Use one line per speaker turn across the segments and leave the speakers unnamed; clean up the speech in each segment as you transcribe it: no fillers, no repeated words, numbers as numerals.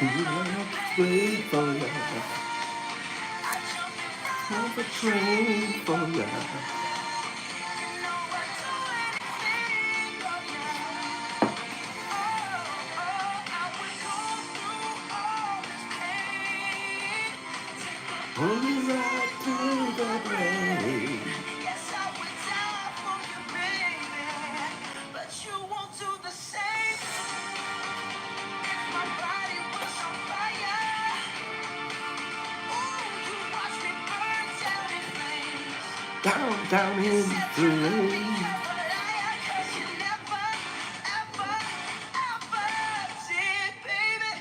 Wait for love, have a train for love. Only right through the brain.
Yes, I would die for you, baby. But you won't do the same. If my body was on fire, ooh, you watch me burn down in flames.
Down, down
You
in
said you love me,
flames.
you're a liar, 'cause you never, ever, ever did, baby.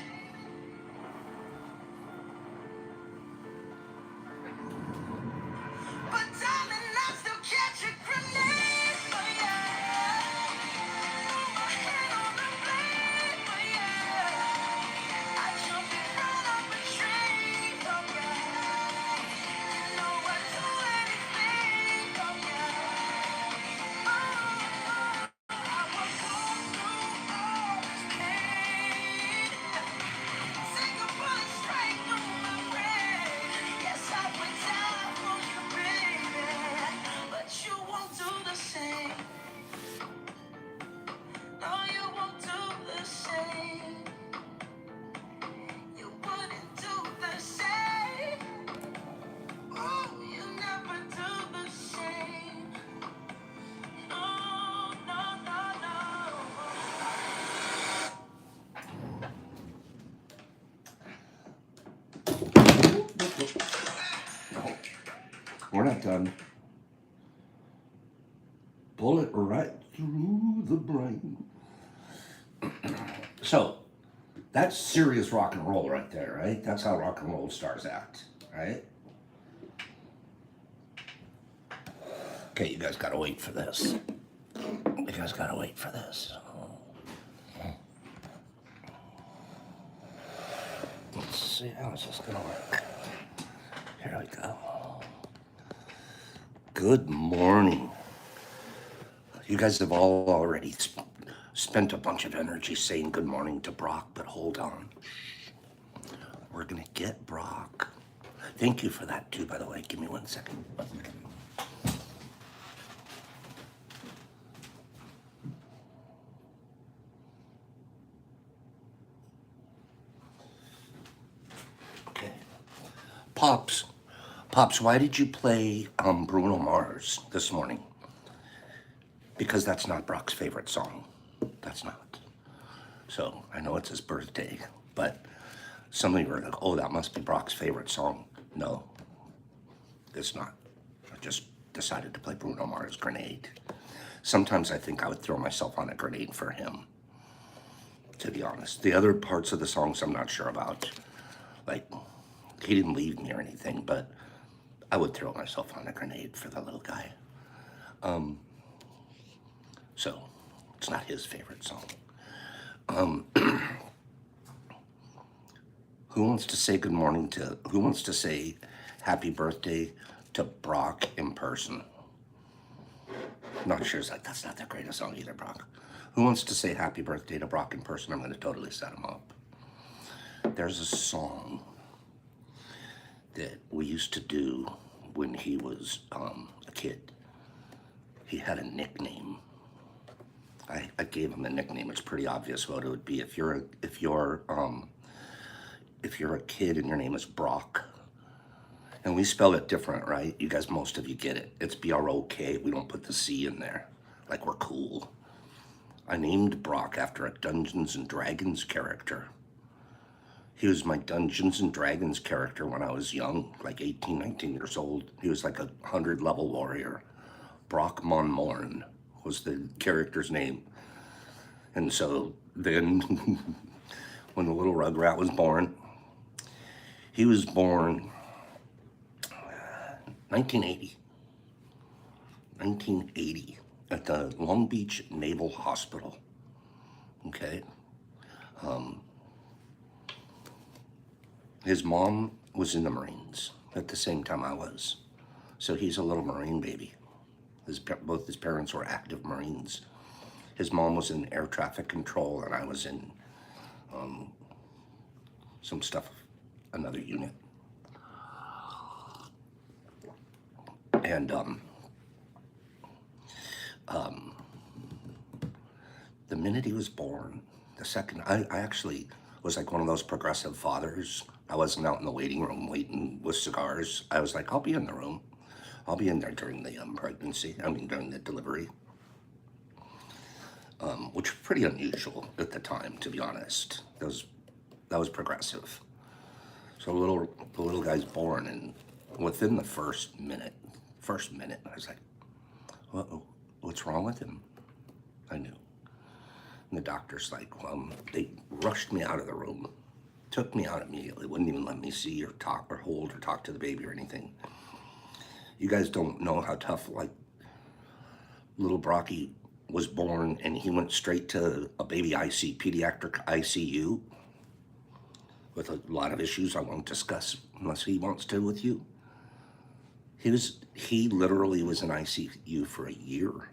But darling, I still catch a grenade for you. My hand on the blade for you. I jump in front of a train for you. You know I'd do anything for you. I would go through all this pain. Take a bullet straight through my brain. Yes, I would die for you, baby. But you won't do the same. No, you won't do the same. You wouldn't do the same. Oh, you never do the same. No, no, no, no.
We're not done. Bullet right through the brain. So, that's serious rock and roll right there, right? That's how rock and roll stars act, right? Okay, you guys gotta wait for this. You guys gotta wait for this. Let's see how is this gonna work. Here we go. Good morning. You guys have all already spent a bunch of energy saying good morning to Brock, but hold on. We're gonna get Brock. Thank you for that too, by the way. Give me 1 second. Okay. Pops. Pops, why did you play Bruno Mars this morning? Because that's not Brock's favorite song. That's not. So I know it's his birthday, but some of you are like, oh, that must be Brock's favorite song. No, it's not. I just decided to play Bruno Mars Grenade. Sometimes I think I would throw myself on a grenade for him, to be honest. The other parts of the songs I'm not sure about. Like, he didn't leave me or anything, but I would throw myself on a grenade for the little guy. So, it's not his favorite song. Who wants to say good morning to, who wants to say happy birthday to Brock in person? Not sure, it's like, that's not that great a song either, Brock. Who wants to say happy birthday to Brock in person? I'm going to totally set him up. There's a song that we used to do when he was a kid. He had a nickname. I gave him a nickname. It's pretty obvious what it would be. If you're a kid and your name is Brock, and we spell it different, right? You guys, most of you get it. It's B-R-O-K. We don't put the C in there, like we're cool. I named Brock after a Dungeons and Dragons character. He was my Dungeons and Dragons character when I was young, like 18, 19 years old. He was like a 100-level warrior. Brock Monmorn was the character's name. And so then when the little Rugrat was born, he was born 1980. 1980 at the Long Beach Naval Hospital. Okay. His mom was in the Marines at the same time I was. So he's a little Marine baby. Both his parents were active Marines. His mom was in air traffic control and I was in some stuff, another unit. And the minute he was born, the second, I actually was like one of those progressive fathers. I wasn't out in the waiting room waiting with cigars. I was like, I'll be in the room. I'll be in there during the pregnancy, during the delivery, which was pretty unusual at the time, to be honest. That was progressive. So the little guy's born, and within the first minute, I was like, what's wrong with him? I knew. And the doctor's like, they rushed me out of the room, took me out immediately, wouldn't even let me see or talk or hold or talk to the baby or anything. You guys don't know how tough, like, little Brocky was born, and he went straight to a baby pediatric ICU with a lot of issues I won't discuss unless he wants to with you. He literally was in ICU for a year.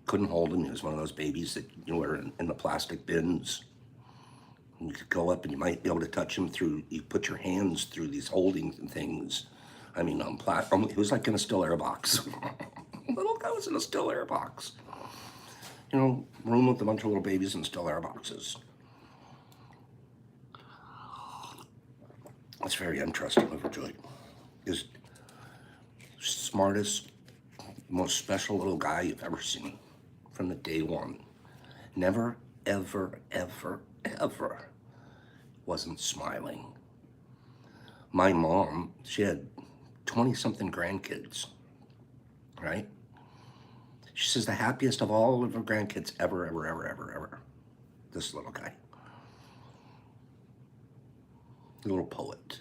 Couldn't hold him. He was one of those babies that you were in the plastic bins. And you could go up and you might be able to touch him through, you put your hands through these holding things. He was like in a still air box. Little guy was in a still air box. Room with a bunch of little babies in still air boxes. It's very interesting, overjoyed. Is smartest, most special little guy you've ever seen from the day one. Never, ever, ever, ever wasn't smiling. My mom, she had 20-something grandkids, right? She says the happiest of all of her grandkids ever, ever, ever, ever, ever. This little guy. Little poet.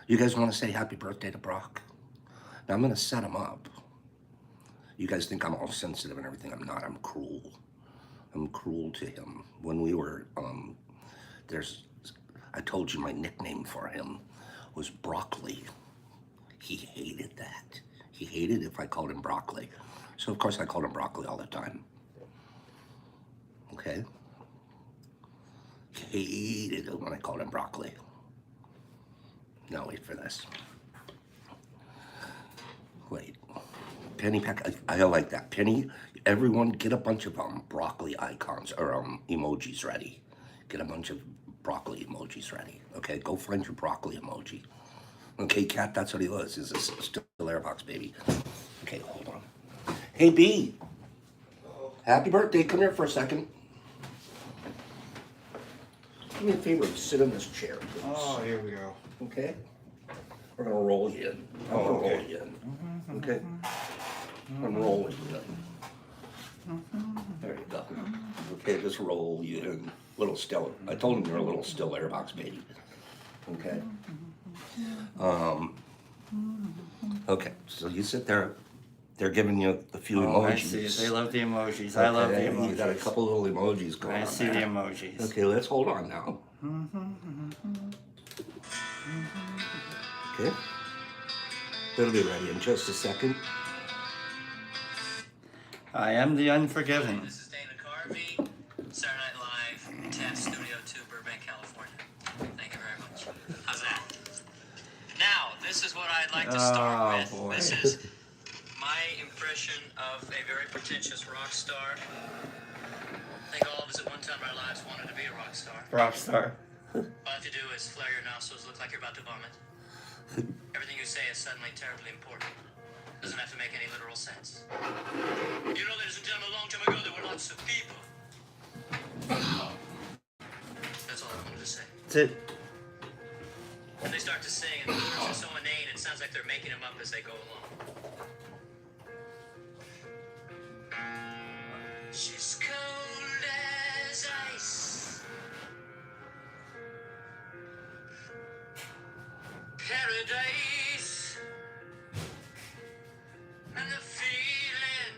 You guys want to say happy birthday to Brock? Now I'm going to set him up. You guys think I'm all sensitive and everything. I'm not. I'm cruel. I'm cruel to him. When we were, I told you my nickname for him was Broccoli. He hated that. He hated if I called him Broccoli. So of course I called him Broccoli all the time. Okay? He hated it when I called him Broccoli. Now wait for this. Wait. Penny Pack, I like that. Penny, everyone get a bunch of broccoli icons or emojis ready. Get a bunch of broccoli emojis ready. Okay, go find your broccoli emoji. Okay, Cat, that's what he was. Is a still airbox baby. Okay, hold on. Hey, B. Happy birthday. Come here for a second. Do me a favor, sit in this chair, please.
Oh, here we go.
Okay? We're gonna roll you in. I'm gonna roll you in. Okay? I'm rolling you in. There you go. Okay, just roll you in. Little still. I told him you're a little still airbox baby. Okay? Okay, so you sit there. They're giving you a few emojis.
I see it. They love the emojis. I love the emojis.
You got a couple little emojis going on.
I see the emojis.
Okay, let's hold on now. Okay. It'll be ready in just a second.
I am the unforgiving.
This is Dana Carvey, Saturday Night Live, 10 Studio 2, Burbank, California. Thank you very much. How's that? Now, this is what I'd like to start with.
Boy.
This is my impression of a very pretentious rock star. I think all of us at one time in our lives wanted to be a rock star.
Rock star.
All you have to do is flare your nostrils, look like you're about to vomit. Everything you say is suddenly terribly important. Doesn't have to make any literal sense. You know, ladies and gentlemen, a long time ago there were lots of people. That's all I wanted to say.
That's it.
And they start to sing, and the words are so inane, it sounds like they're making them up as they go along. She's cold as ice. Paradise. And the feeling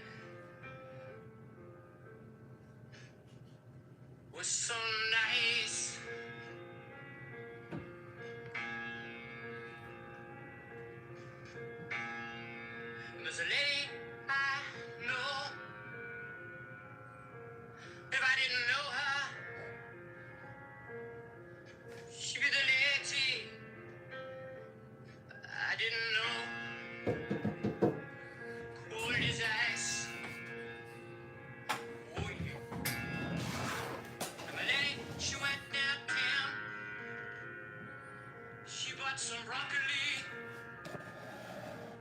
was so nice. There's a lady I know. If I didn't know her, Cold as ice. Oh, yeah. My lady, she went downtown. She bought some broccoli.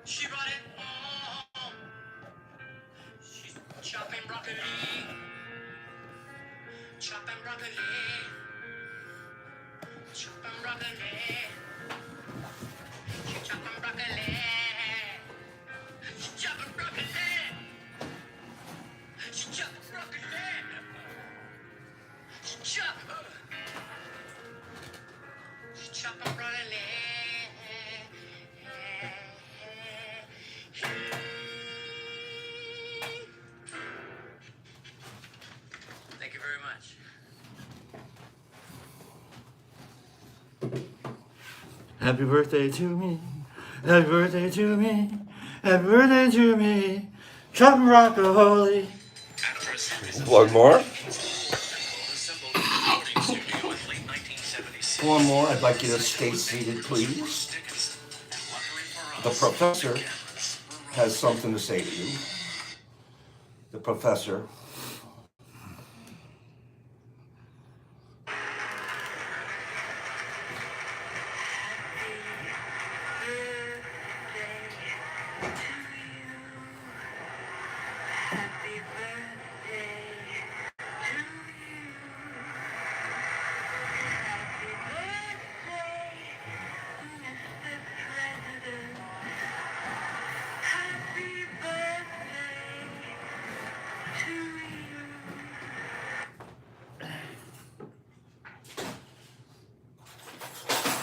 She brought it home. She's chopping broccoli. Chopping broccoli. Chopping broccoli. She's chopping broccoli. She's chopping broccoli. She's chopping broccoli. She's chopping broccoli. Thank you very much.
Happy birthday to me. Happy birthday to me. Happy birthday to me. Chopping broccoli.
One more.
Assembled in the recording studio in late 1976.
One more. I'd like you to stay seated, please. The professor has something to say to you. The professor.
Happy birthday to you. Happy birthday, Mr. President. Happy birthday to you.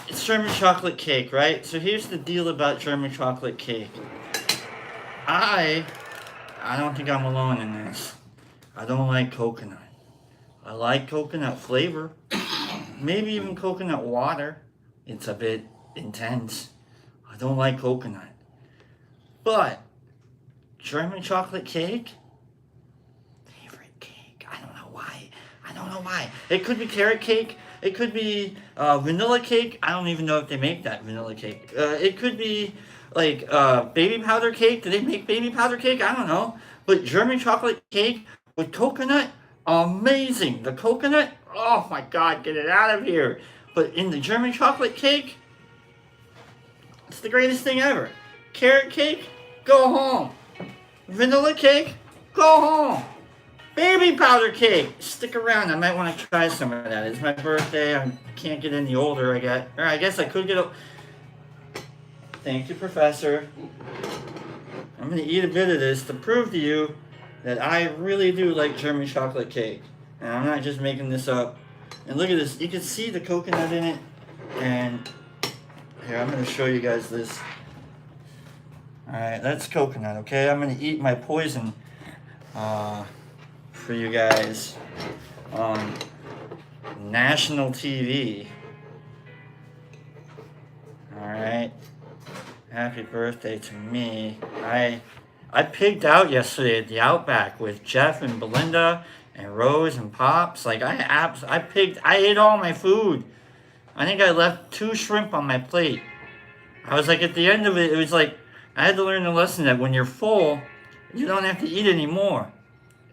It's German chocolate cake, right? So here's the deal about German chocolate cake. I don't think I'm alone in this. I don't like coconut. I like coconut flavor. Maybe even coconut water. It's a bit intense. I don't like coconut. But German chocolate cake? Favorite cake. I don't know why. I don't know why. It could be carrot cake. It could be vanilla cake. I don't even know if they make that vanilla cake. It could be like baby powder cake. Do they make baby powder cake? I don't know. But German chocolate cake with coconut, amazing. The coconut, oh my God, get it out of here. But in the German chocolate cake, it's the greatest thing ever. Carrot cake, go home. Vanilla cake, go home. Baby powder cake, stick around. I might want to try some of that. It's my birthday. I can't get any older. I guess I could get. Thank you, Professor. I'm gonna eat a bit of this to prove to you that I really do like German chocolate cake, and I'm not just making this up. And look at this. You can see the coconut in it. And here, I'm gonna show you guys this. All right, that's coconut. Okay, I'm gonna eat my poison. For you guys on national TV. Alright. Happy birthday to me. I pigged out yesterday at the Outback with Jeff and Belinda and Rose and Pops. Like I ate all my food. I think I left 2 shrimp on my plate. I was like at the end of it, it was like I had to learn the lesson that when you're full, you don't have to eat anymore.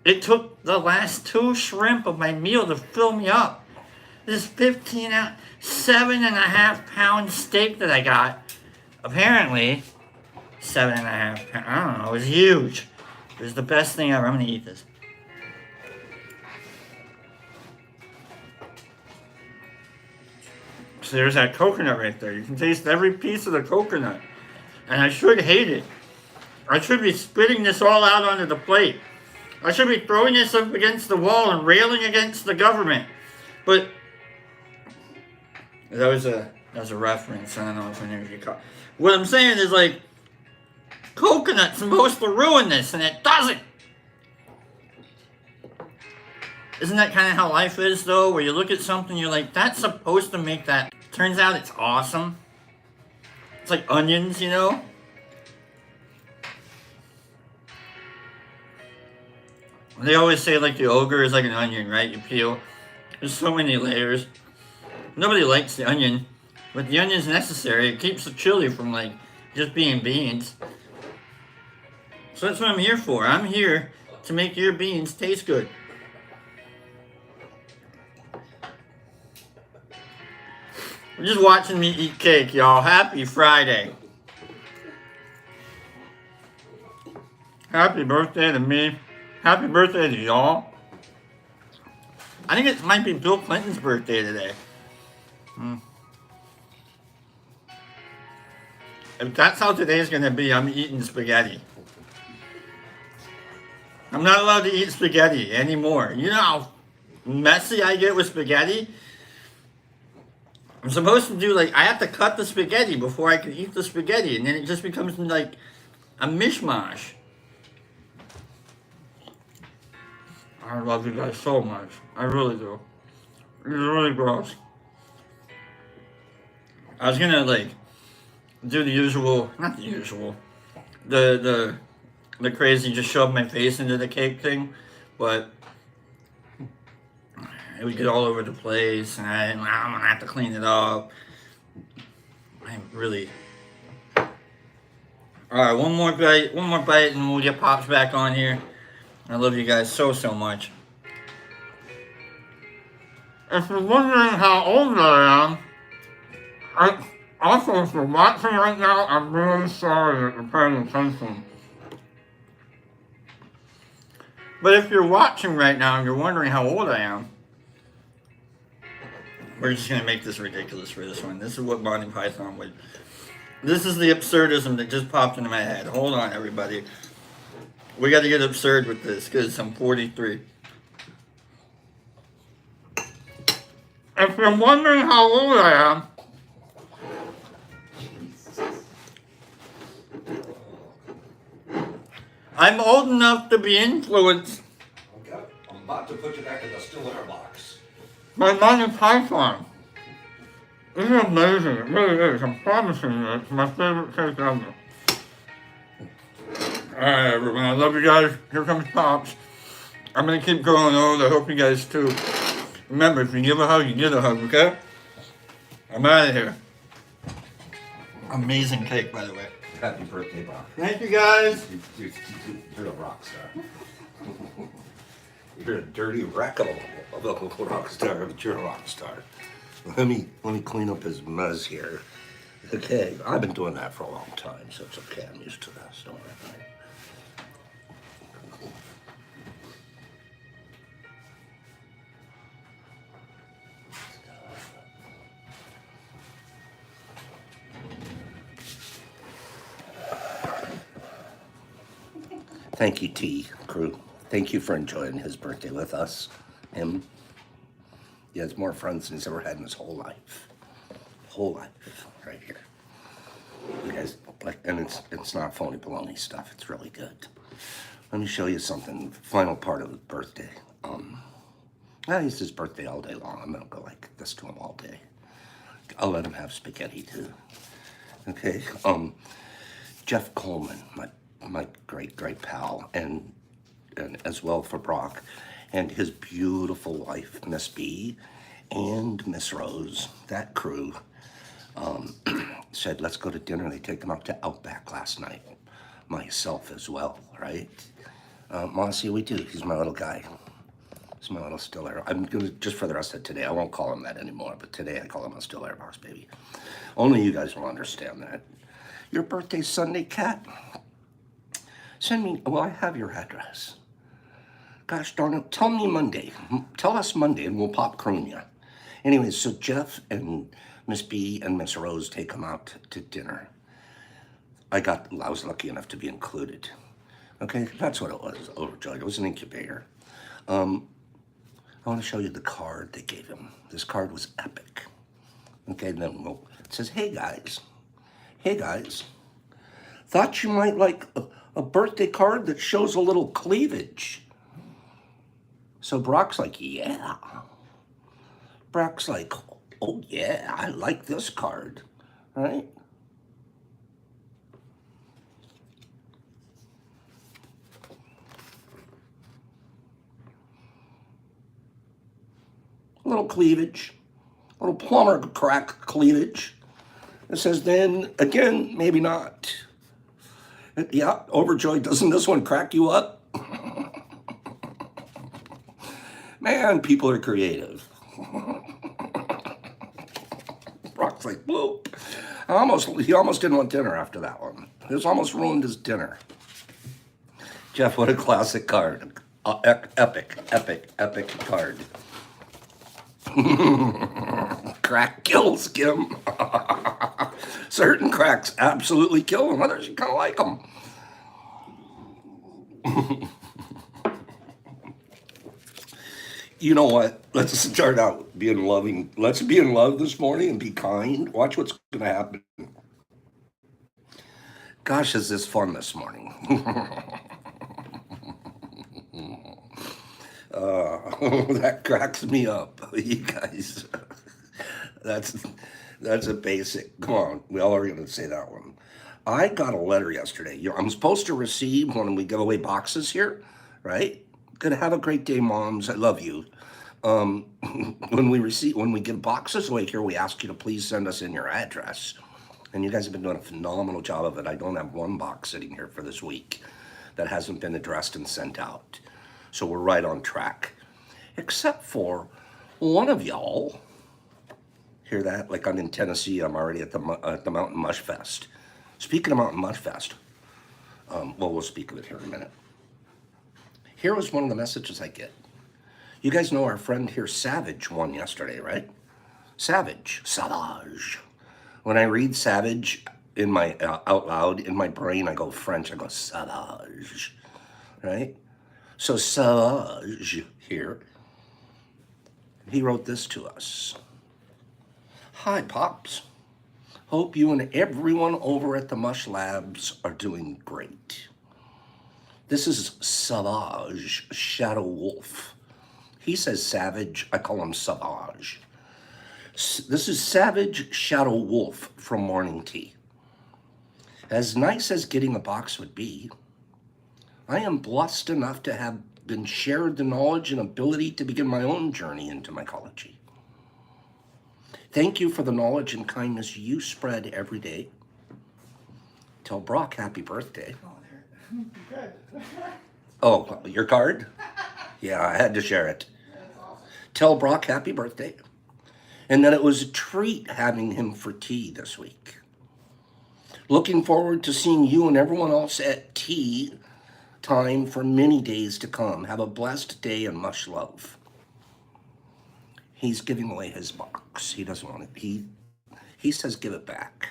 It took the last 2 shrimp of my meal to fill me up. This 15-ounce, 7.5-pound steak that I got, apparently, 7.5 pounds, I don't know, it was huge. It was the best thing ever. I'm gonna eat this. So there's that coconut right there. You can taste every piece of the coconut. And I should hate it. I should be spitting this all out onto the plate. I should be throwing this up against the wall and railing against the government. But that was a reference. I don't know if any of you caught. What I'm saying is, like, coconut's supposed to ruin this, and it doesn't. Isn't that kind of how life is, though? Where you look at something, you're like, that's supposed to make that. Turns out it's awesome. It's like onions, you know? They always say, like, the ogre is like an onion, right? You peel. There's so many layers. Nobody likes the onion, but the onion's necessary. It keeps the chili from, like, just being beans. So that's what I'm here for. I'm here to make your beans taste good. You're just watching me eat cake, y'all. Happy Friday. Happy birthday to me. Happy birthday to y'all. I think it might be Bill Clinton's birthday today. If that's how today's gonna be, I'm eating spaghetti. I'm not allowed to eat spaghetti anymore. You know how messy I get with spaghetti? I'm supposed to do I have to cut the spaghetti before I can eat the spaghetti, and then it just becomes like a mishmash. I love you guys so much. I really do. It's really gross. I was gonna do the usual, not the usual, the crazy just shove my face into the cake thing, but it would get all over the place, and I'm gonna have to clean it up. I'm really. All right, one more bite, and we'll get Pops back on here. I love you guys so much. If you're wondering how old I am, also, if you're watching right now, I'm really sorry that you're paying attention. But if you're watching right now and you're wondering how old I am, we're just going to make this ridiculous for this one. This is what Monty Python would. This is the absurdism that just popped into my head. Hold on, everybody. We got to get absurd with this because I'm 43. If you're wondering how old I am, I'm old enough to be influenced
Okay, I'm about to put you back in the still air box.
by Monty Python. This is amazing. It really is. I'm promising you, it's my favorite cake ever. Alright, everyone. I love you guys. Here comes Pops. I'm going to keep growing old. I hope you guys too. Remember, if you give a hug, you get a hug, okay? I'm out of here. Amazing cake, by the way.
Happy birthday, Bob.
Thank you, guys.
You're a rock star. You're a dirty wreck of a rock star, but you're a rock star. Let me clean up his mess here. Okay, I've been doing that for a long time, so it's okay. I'm used to this. Don't worry about it. Thank you, T crew. Thank you for enjoying his birthday with us. Him. He has more friends than he's ever had in his whole life. Whole life, right here. You guys and it's not phony baloney stuff. It's really good. Let me show you something. Final part of his birthday. It's his birthday all day long. I'm gonna go like this to him all day. I'll let him have spaghetti too. Okay. Jeff Coleman, my great pal, and as well for Brock, and his beautiful wife, Miss B, and Miss Rose, that crew, said, let's go to dinner. They take them out to Outback last night. Myself as well, right? Mossy, we do. He's my little guy. He's my little still air. I'm gonna, just for the rest of today, I won't call him that anymore, but today I call him a still air box baby. Only you guys will understand that. Your birthday's Sunday, Cat? Send me, well, I have your address. Gosh darn it, tell me Monday. Tell us Monday and we'll pop croon you. Anyways, so Jeff and Miss B and Miss Rose take them out to dinner. I was lucky enough to be included. Okay, that's what it was, overjoyed. It was an incubator. I want to show you the card they gave him. This card was epic. Okay, then it says, hey guys, thought you might like a birthday card that shows a little cleavage. So Brock's like, yeah. Brock's like, oh yeah, I like this card, right? A little cleavage, a little plumber crack cleavage. It says then, again, maybe not. Yeah, overjoyed. Doesn't this one crack you up? Man, people are creative. Brock's like, bloop. He almost didn't want dinner after that one. It almost ruined his dinner. Jeff, what a classic card. Epic card. Crack kills, Kim. Certain cracks absolutely kill them. Others, you kind of like them. You know what? Let's start out being loving. Let's be in love this morning and be kind. Watch what's going to happen. Gosh, is this fun this morning? That cracks me up, you guys. That's a basic. Come on, we all are going to say that one. I got a letter yesterday. I'm supposed to receive when we give away boxes here, right? Gonna have a great day, moms. I love you. When we give boxes away here, we ask you to please send us in your address. And you guys have been doing a phenomenal job of it. I don't have one box sitting here for this week that hasn't been addressed and sent out. So we're right on track. Except for one of y'all. Hear that? Like I'm in Tennessee, I'm already at the Mountain Mush Fest. Speaking of Mountain Mush Fest, we'll speak of it here in a minute. Here was one of the messages I get. You guys know our friend here, Savage, won yesterday, right? Savage. When I read Savage in my out loud, in my brain, I go French. I go Savage, right? So Savage here, he wrote this to us. Hi, Pops. Hope you and everyone over at the Mush Labs are doing great. This is Savage Shadow Wolf. He says Savage, I call him Savage. This is Savage Shadow Wolf from Morning Tea. As nice as getting a box would be, I am blessed enough to have been shared the knowledge and ability to begin my own journey into mycology. Thank you for the knowledge and kindness you spread every day. Tell Brock happy birthday. Oh, your card? Yeah, I had to share it. Tell Brock happy birthday. And that it was a treat having him for tea this week. Looking forward to seeing you and everyone else at tea time for many days to come. Have a blessed day and much love. He's giving away his box. He doesn't want it. He says give it back.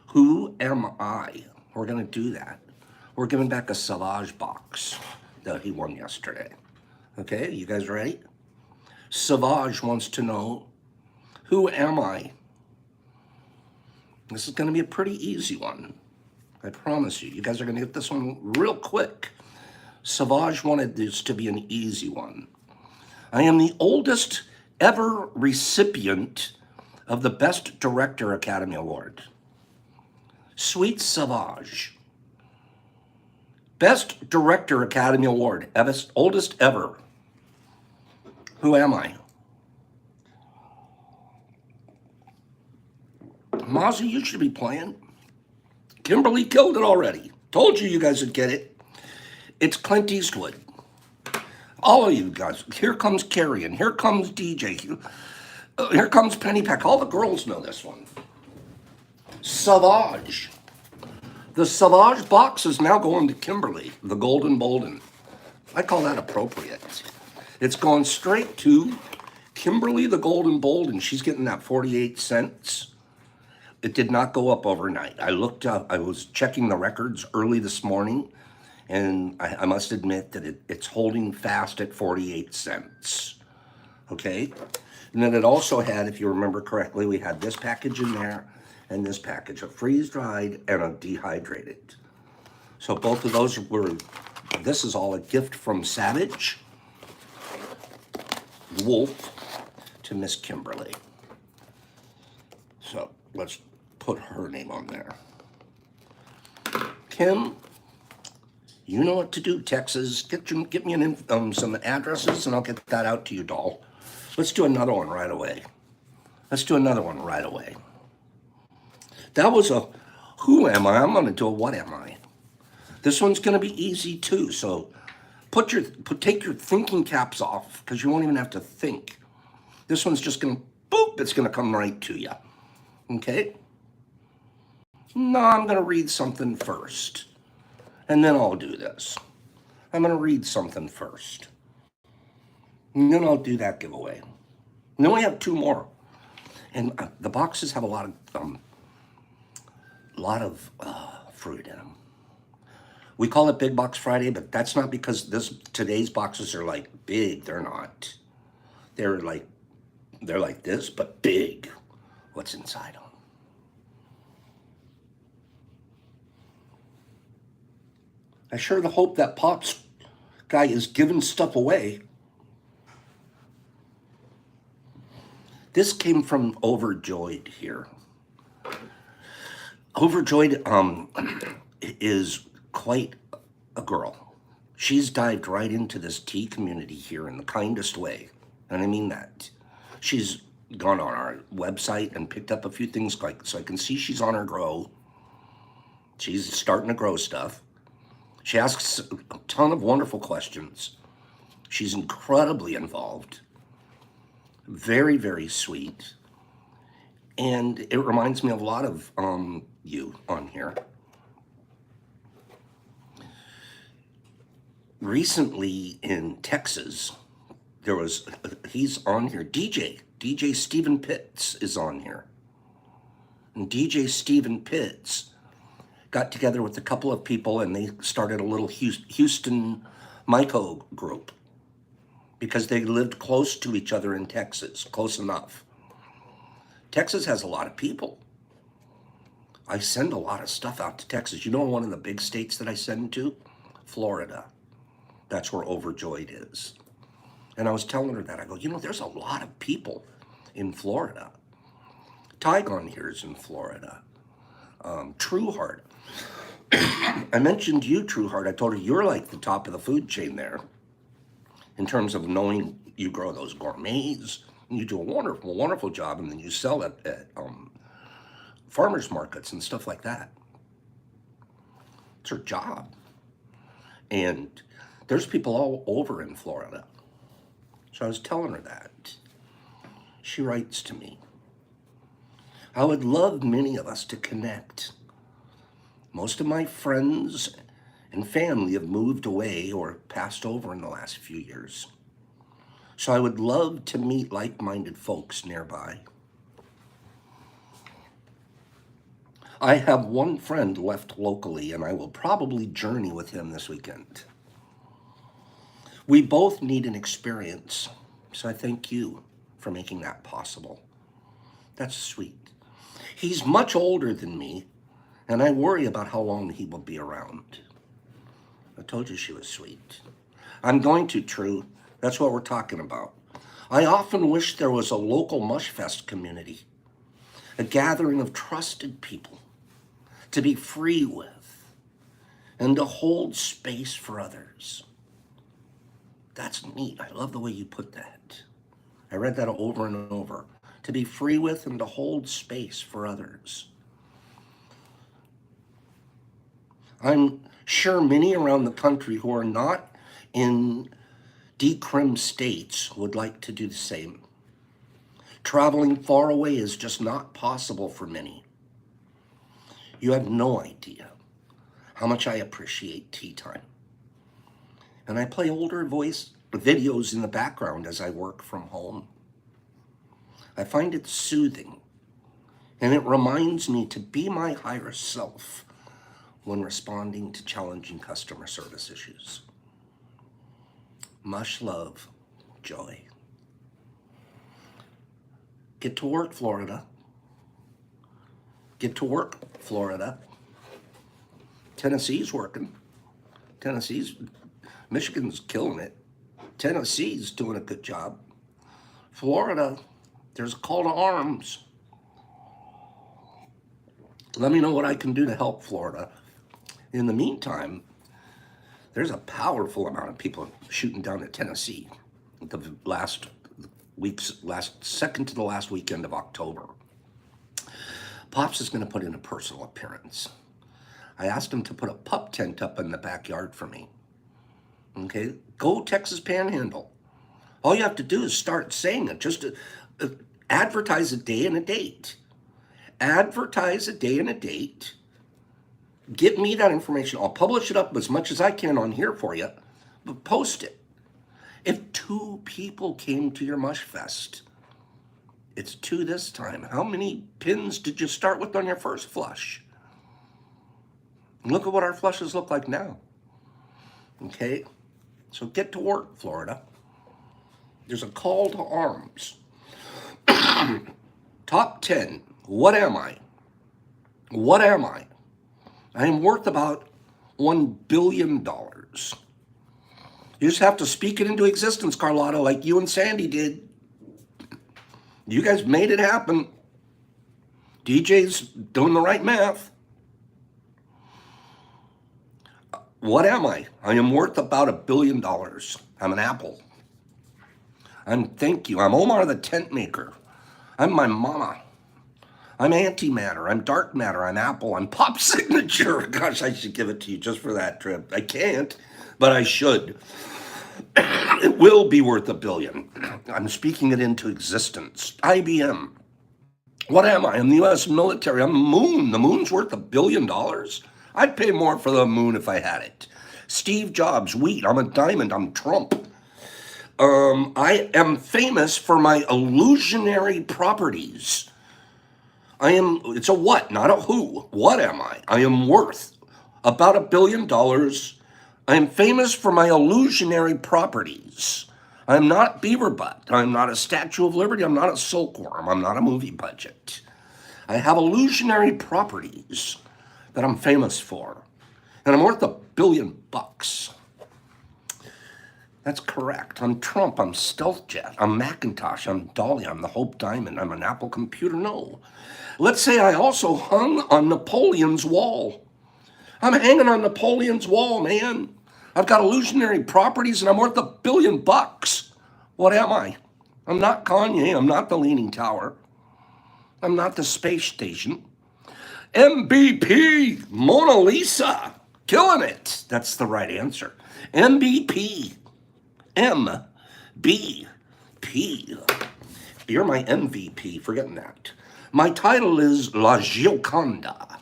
Who am I? We're going to do that. We're giving back a Savage box that he won yesterday. Okay, you guys ready? Savage wants to know, who am I? This is going to be a pretty easy one. I promise you. You guys are going to get this one real quick. Savage wanted this to be an easy one. I am the oldest ever recipient of the Best Director Academy Award. Sweet Savage. Best Director Academy Award, oldest ever. Who am I? Mozzie, you should be playing. Kimberly killed it already. Told you guys would get it. It's Clint Eastwood. All of you guys. Here comes Carrie, and here comes DJ. Here comes Penny Peck. All the girls know this one. Savage. The Savage box is now going to Kimberly, the Golden Bolden. I call that appropriate. It's going straight to Kimberly, the Golden Bolden. She's getting that 48 cents. It did not go up overnight. I looked up, I was checking the records early this morning, and I must admit that it's holding fast at 48 cents. Okay? And then it also had, if you remember correctly, we had this package in there, and this package, a freeze-dried and a dehydrated. So both of those were, this is all a gift from Savage Wolf to Miss Kimberly. So let's put her name on there. Kim, you know what to do, Texas. Get me some addresses, and I'll get that out to you, doll. Let's do another one right away. That was a who am I? I'm going to do a what am I? This one's going to be easy too. So take your thinking caps off because you won't even have to think. This one's just going to, boop, it's going to come right to you. Okay? No, I'm going to read something first. And then I'll do this. I'm going to read something first. And then I'll do that giveaway. And then we have two more. And the boxes have a lot of fruit in them. We call it Big Box Friday, but that's not because today's boxes are like big. They're not. They're like this, but big. What's inside them? I sure hope that Pops guy is giving stuff away. This came from Overjoyed here. Overjoyed is quite a girl. She's dived right into this tea community here in the kindest way. And I mean that. She's gone on our website and picked up a few things so I can see she's on her grow. She's starting to grow stuff. She asks a ton of wonderful questions. She's incredibly involved. Very, very sweet. And it reminds me of a lot of you on here. Recently in Texas, he's on here. DJ Stephen Pitts is on here. And DJ Stephen Pitts got together with a couple of people and they started a little Houston Myco group because they lived close to each other in Texas, close enough. Texas has a lot of people. I send a lot of stuff out to Texas. You know one of the big states that I send to? Florida. That's where Overjoyed is. And I was telling her that. I go, there's a lot of people in Florida. Tygon here is in Florida. Trueheart. I mentioned you, Trueheart. I told her you're like the top of the food chain there in terms of knowing you grow those gourmets. And you do a wonderful, wonderful job, and then you sell it at farmers markets and stuff like that. It's her job. And there's people all over in Florida. So I was telling her that. She writes to me, I would love many of us to connect. Most of my friends and family have moved away or passed over in the last few years. So I would love to meet like-minded folks nearby. I have one friend left locally, and I will probably journey with him this weekend. We both need an experience, so I thank you for making that possible. That's sweet. He's much older than me, and I worry about how long he will be around. I told you she was sweet. I'm going to, True. That's what we're talking about. I often wish there was a local Mushfest community, a gathering of trusted people to be free with and to hold space for others. That's neat. I love the way you put that. I read that over and over. To be free with and to hold space for others. I'm sure many around the country who are not in decrim states would like to do the same. Traveling far away is just not possible for many. You have no idea how much I appreciate tea time. And I play older voice videos in the background as I work from home. I find it soothing, and it reminds me to be my higher self when responding to challenging customer service issues. Much love, Joy. Get to work, Florida. Get to work, Florida. Tennessee's working. Michigan's killing it. Tennessee's doing a good job. Florida, there's a call to arms. Let me know what I can do to help Florida. In the meantime, there's a powerful amount of people shooting down at Tennessee the second to the last weekend of October. Pops is going to put in a personal appearance. I asked him to put a pup tent up in the backyard for me. Okay, go Texas Panhandle. All you have to do is start saying it. Just advertise a day and a date. Advertise a day and a date. Get me that information. I'll publish it up as much as I can on here for you, but post it. If 2 people came to your Mush Fest, it's 2 this time. How many pins did you start with on your first flush? Look at what our flushes look like now. Okay, so get to work, Florida. There's a call to arms. Top 10. What am I? What am I? I am worth about $1 billion. You just have to speak it into existence, Carlotta, like you and Sandy did. You guys made it happen. DJ's doing the right math. What am I? I am worth about $1 billion. I'm an apple. Thank you. I'm Omar the tent maker. I'm my mama. I'm antimatter. I'm dark matter. I'm apple. I'm pop signature. Gosh, I should give it to you just for that trip. I can't, but I should. It will be worth $1 billion. I'm speaking it into existence. IBM. What am I? I'm the U.S. military. I'm the moon. The moon's worth $1 billion. I'd pay more for the moon if I had it. Steve Jobs, wheat. I'm a diamond. I'm Trump. I am famous for my illusionary properties. It's a what, not a who. What am I? I am worth about $1 billion. I am famous for my illusionary properties. I am not Beaver Butt. I'm not a Statue of Liberty. I'm not a silkworm. I'm not a movie budget. I have illusionary properties that I'm famous for. And I'm worth $1 billion. That's correct. I'm Trump. I'm Stealth Jet. I'm Macintosh. I'm Dolly. I'm the Hope Diamond. I'm an Apple computer. No. Let's say I also hung on Napoleon's wall. I'm hanging on Napoleon's wall, man. I've got illusionary properties and I'm worth $1 billion. What am I? I'm not Kanye. I'm not the Leaning Tower. I'm not the space station. MVP, Mona Lisa. Killing it. That's the right answer. MVP. MVP. You're my MVP, forgetting that. My title is La Gioconda.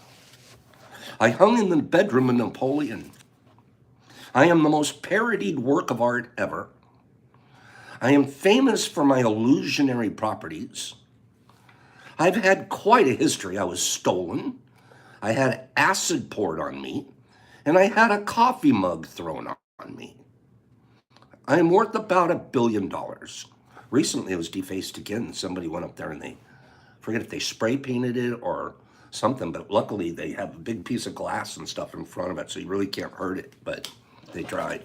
I hung in the bedroom of Napoleon. I am the most parodied work of art ever. I am famous for my illusionary properties. I've had quite a history. I was stolen. I had acid poured on me. And I had a coffee mug thrown on me. I am worth about $1 billion. Recently, it was defaced again. Somebody went up there and they, forget if they spray painted it or something, but luckily they have a big piece of glass and stuff in front of it, so you really can't hurt it, but they tried.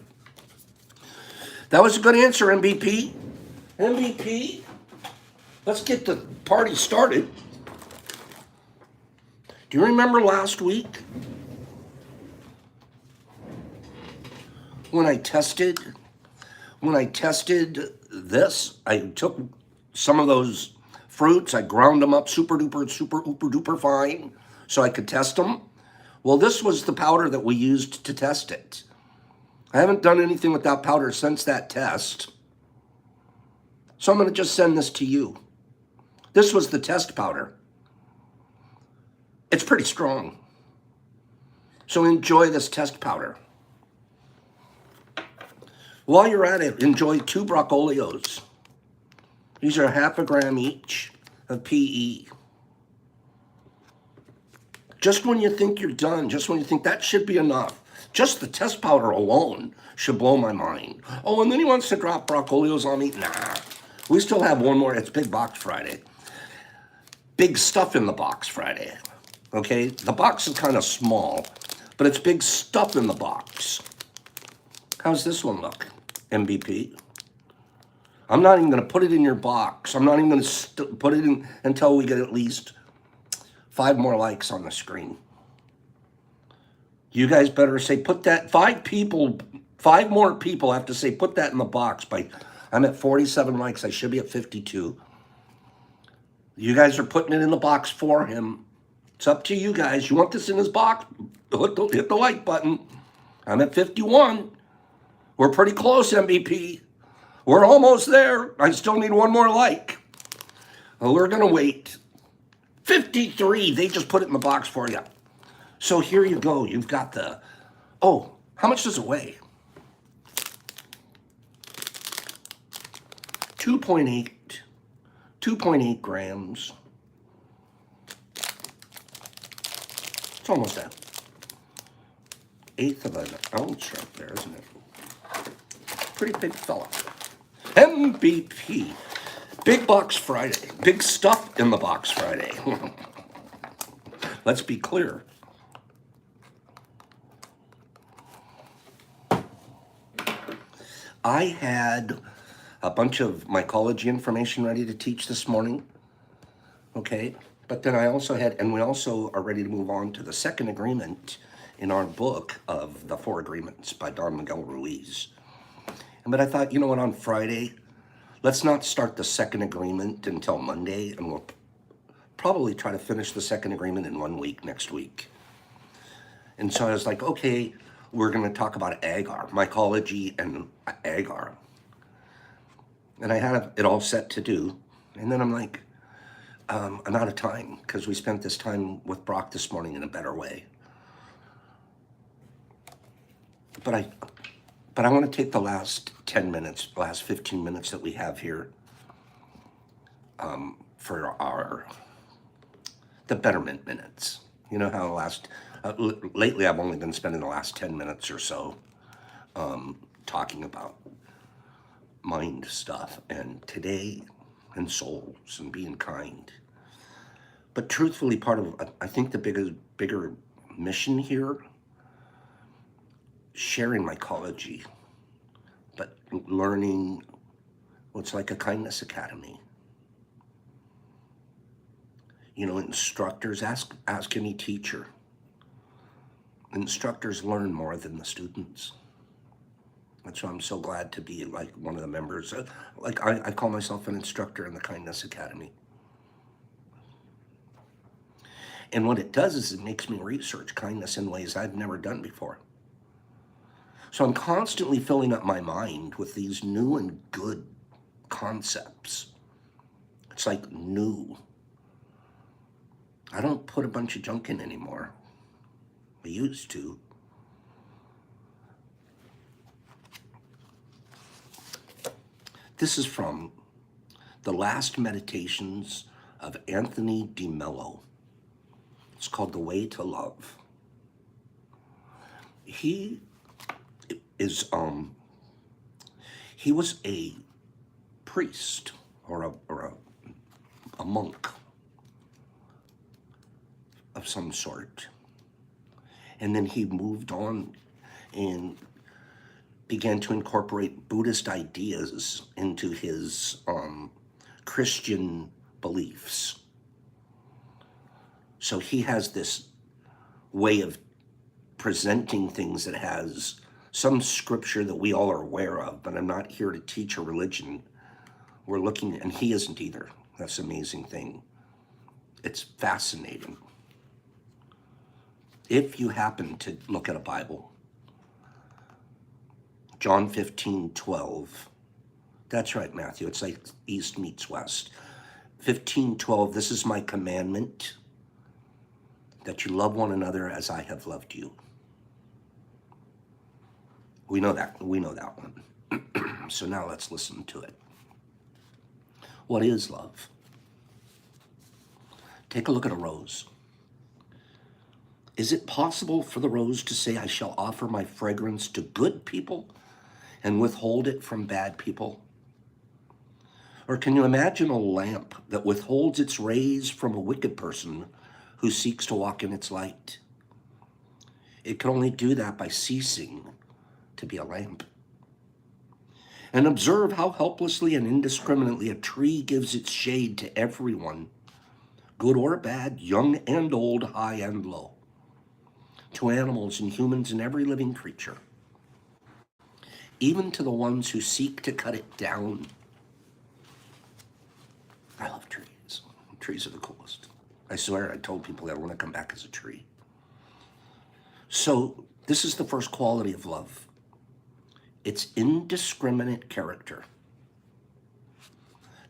That was a good answer, MVP. MVP. Let's get the party started. Do you remember last week when I tested this? I took some of those fruits, I ground them up super duper fine so I could test them. Well, this was the powder that we used to test it. I haven't done anything with that powder since that test. So I'm going to just send this to you. This was the test powder. It's pretty strong. So enjoy this test powder. While you're at it, enjoy 2 Broccolios. These are half a gram each of PE. Just when you think you're done, just when you think that should be enough, just the test powder alone should blow my mind. Oh, and then he wants to drop Broccolios on me? Nah. We still have one more. It's Big Box Friday. Big stuff in the box Friday. Okay? The box is kind of small, but it's big stuff in the box. How's this one look? MVP. I'm not even going to put it in your box. I'm not even going to put it in until we get at least 5 more likes on the screen. You guys better say, put that, 5 more people have to say, put that in the box. I'm at 47 likes. I should be at 52. You guys are putting it in the box for him. It's up to you guys. You want this in his box? hit the like button. I'm at 51. We're pretty close, MVP. We're almost there. I still need one more like. Well, we're going to wait. 53. They just put it in the box for you. So here you go. You've got the... Oh, how much does it weigh? 2.8 grams. It's almost an eighth of an ounce right there, isn't it? Pretty big fella. MVP. Big Box Friday. Big stuff in the box Friday. Let's be clear. I had a bunch of mycology information ready to teach this morning. Okay? But then I also had, and we also are ready to move on to the second agreement in our book of the Four Agreements by Don Miguel Ruiz. But I thought, you know what, on Friday, let's not start the second agreement until Monday, and we'll probably try to finish the second agreement in 1 week next week. And so I was like, okay, we're going to talk about agar, mycology and agar. And I had it all set to do. And then I'm like, I'm out of time because we spent this time with Brock this morning in a better way. But I want to take the last 10 minutes, last 15 minutes that we have here for the betterment minutes. You know how lately I've only been spending the last 10 minutes or so talking about mind stuff and today and souls and being kind. But truthfully, part of, I think the bigger mission here, sharing mycology, but learning what's like a kindness academy. You know, instructors, ask any teacher. Instructors learn more than the students. That's why I'm so glad to be like one of the members. Like I call myself an instructor in the Kindness Academy. And what it does is it makes me research kindness in ways I've never done before. So I'm constantly filling up my mind with these new and good concepts. It's like new. I don't put a bunch of junk in anymore. I used to. This is from the Last Meditations of Anthony de Mello. It's called The Way to Love. He was a priest or a monk of some sort. And then he moved on and began to incorporate Buddhist ideas into his Christian beliefs. So he has this way of presenting things that has some scripture that we all are aware of, but I'm not here to teach a religion. We're looking, and he isn't either. That's an amazing thing. It's fascinating. If you happen to look at a Bible, John 15:12. That's right, Matthew. It's like East meets West. 15:12, this is my commandment, that you love one another as I have loved you. We know that one. So now let's listen to it. What is love? Take a look at a rose. Is it possible for the rose to say, I shall offer my fragrance to good people and withhold it from bad people? Or can you imagine a lamp that withholds its rays from a wicked person who seeks to walk in its light? It can only do that by ceasing to be a lamp. And observe how helplessly and indiscriminately a tree gives its shade to everyone, good or bad, young and old, high and low, to animals and humans and every living creature, even to the ones who seek to cut it down. I love trees. Trees are the coolest. I swear, I told people that I want to come back as a tree. So this is the first quality of love. It's indiscriminate character.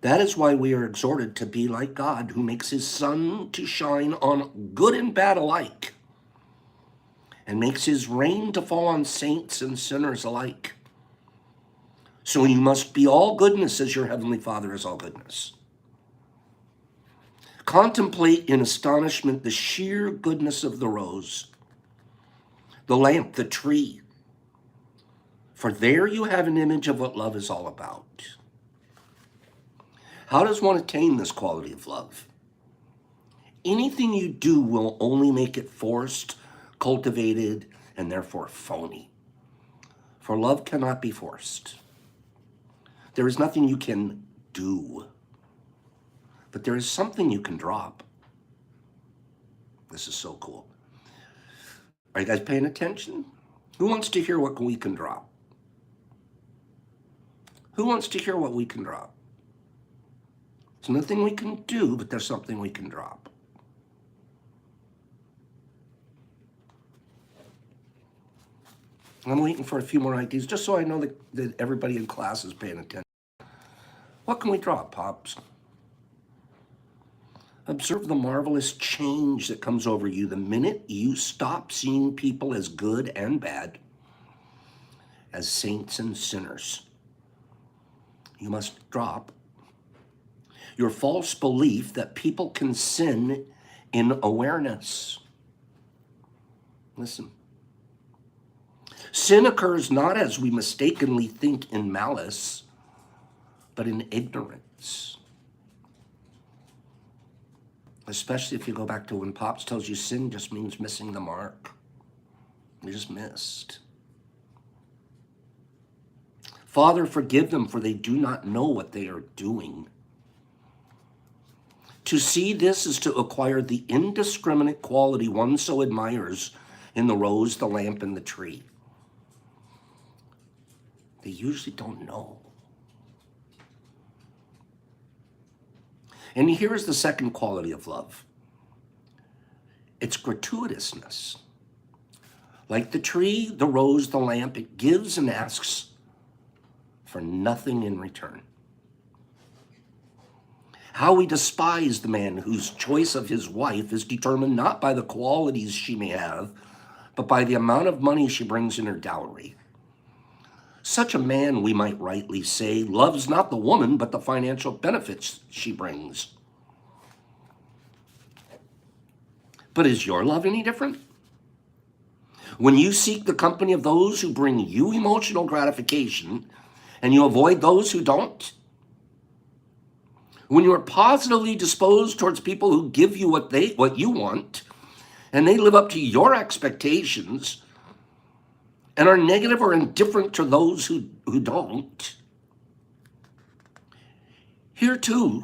That is why we are exhorted to be like God, who makes his sun to shine on good and bad alike, and makes his rain to fall on saints and sinners alike. So you must be all goodness as your heavenly Father is all goodness. Contemplate in astonishment the sheer goodness of the rose, the lamp, the tree. For there you have an image of what love is all about. How does one attain this quality of love? Anything you do will only make it forced, cultivated, and therefore phony. For love cannot be forced. There is nothing you can do, but there is something you can drop. This is so cool. Are you guys paying attention? Who wants to hear what we can drop? Who wants to hear what we can drop? There's nothing we can do, but there's something we can drop. I'm waiting for a few more ideas, just so I know that everybody in class is paying attention. What can we drop, Pops? Observe the marvelous change that comes over you the minute you stop seeing people as good and bad, as saints and sinners. You must drop your false belief that people can sin in awareness. Listen. Sin occurs not as we mistakenly think in malice, but in ignorance. Especially if you go back to when Pops tells you sin just means missing the mark. You just missed. Father, forgive them, for they do not know what they are doing. To see this is to acquire the indiscriminate quality one so admires in the rose, the lamp, and the tree. They usually don't know. And here is the second quality of love. It's gratuitousness. Like the tree, the rose, the lamp, it gives and asks for nothing in return. How we despise the man whose choice of his wife is determined not by the qualities she may have, but by the amount of money she brings in her dowry. Such a man, we might rightly say, loves not the woman, but the financial benefits she brings. But is your love any different? When you seek the company of those who bring you emotional gratification, and you avoid those who don't? When you are positively disposed towards people who give you what you want, and they live up to your expectations, and are negative or indifferent to those who don't, here too,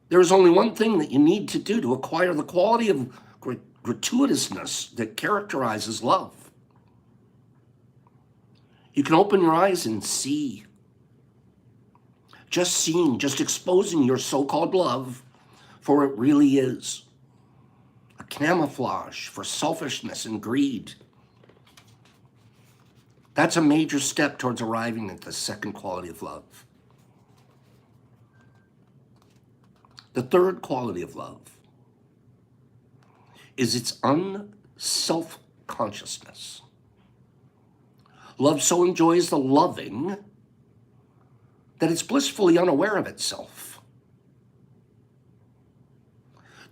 there is only one thing that you need to do to acquire the quality of gratuitousness that characterizes love. You can open your eyes and see. Just seeing, just exposing your so-called love for it really is. A camouflage for selfishness and greed. That's a major step towards arriving at the second quality of love. The third quality of love is its unself-consciousness. Love so enjoys the loving that it's blissfully unaware of itself.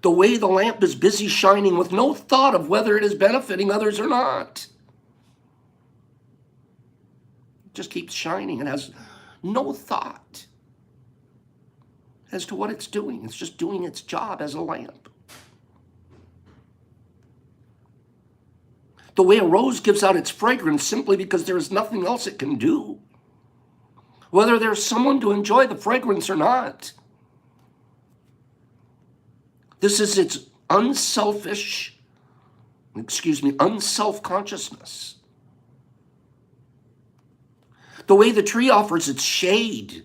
The way the lamp is busy shining with no thought of whether it is benefiting others or not. It just keeps shining and has no thought as to what it's doing. It's just doing its job as a lamp. The way a rose gives out its fragrance simply because there is nothing else it can do, whether there's someone to enjoy the fragrance or not. This is its unself-consciousness. The way the tree offers its shade,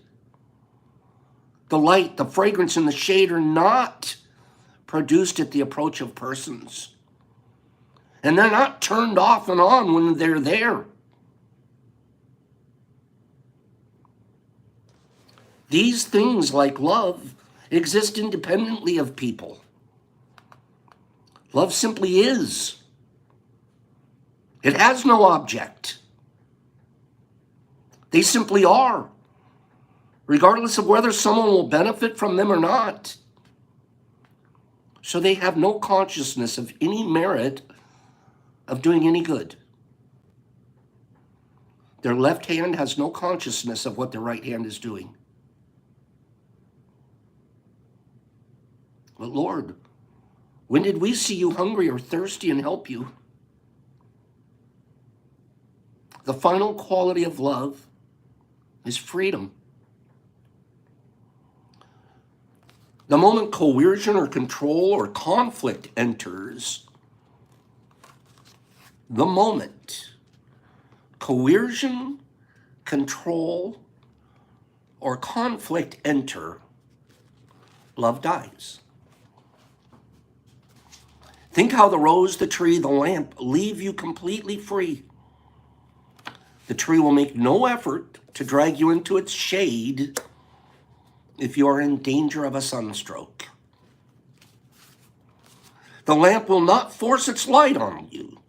the light, the fragrance, and the shade are not produced at the approach of persons. And they're not turned off and on when they're there. These things, like love, exist independently of people. Love simply is. It has no object. They simply are, regardless of whether someone will benefit from them or not. So they have no consciousness of any merit of doing any good. Their left hand has no consciousness of what their right hand is doing. But Lord, when did we see you hungry or thirsty and help you? The final quality of love is freedom. The moment coercion or control or conflict enters, the moment coercion, control, or conflict enter, love dies. Think how the rose, the tree, the lamp leave you completely free. The tree will make no effort to drag you into its shade if you are in danger of a sunstroke. The lamp will not force its light on you.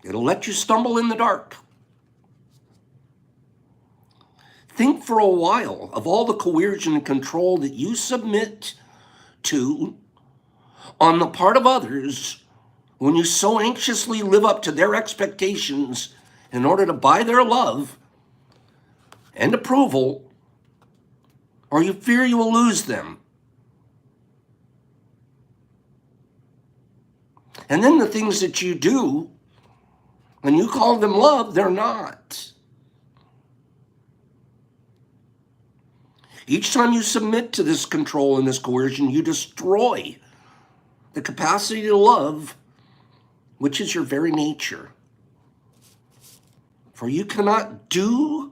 It'll let you stumble in the dark. Think for a while of all the coercion and control that you submit to on the part of others when you so anxiously live up to their expectations in order to buy their love and approval, or you fear you will lose them. And then the things that you do, when you call them love, they're not. Each time you submit to this control and this coercion, you destroy the capacity to love, which is your very nature. For you cannot but do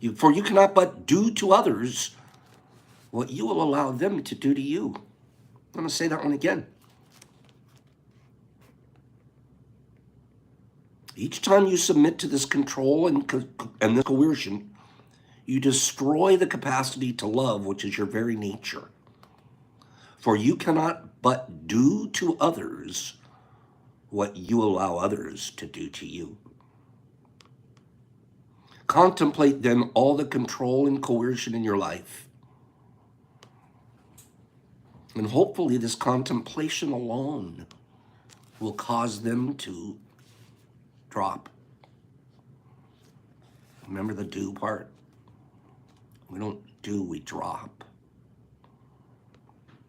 to others what you will allow them to do to you. I'm going to say that one again. Each time you submit to this control and this coercion, you destroy the capacity to love, which is your very nature. For you cannot but do to others what you allow others to do to you. Contemplate then all the control and coercion in your life. And hopefully this contemplation alone will cause them to drop. Remember the do part? We don't do, we drop.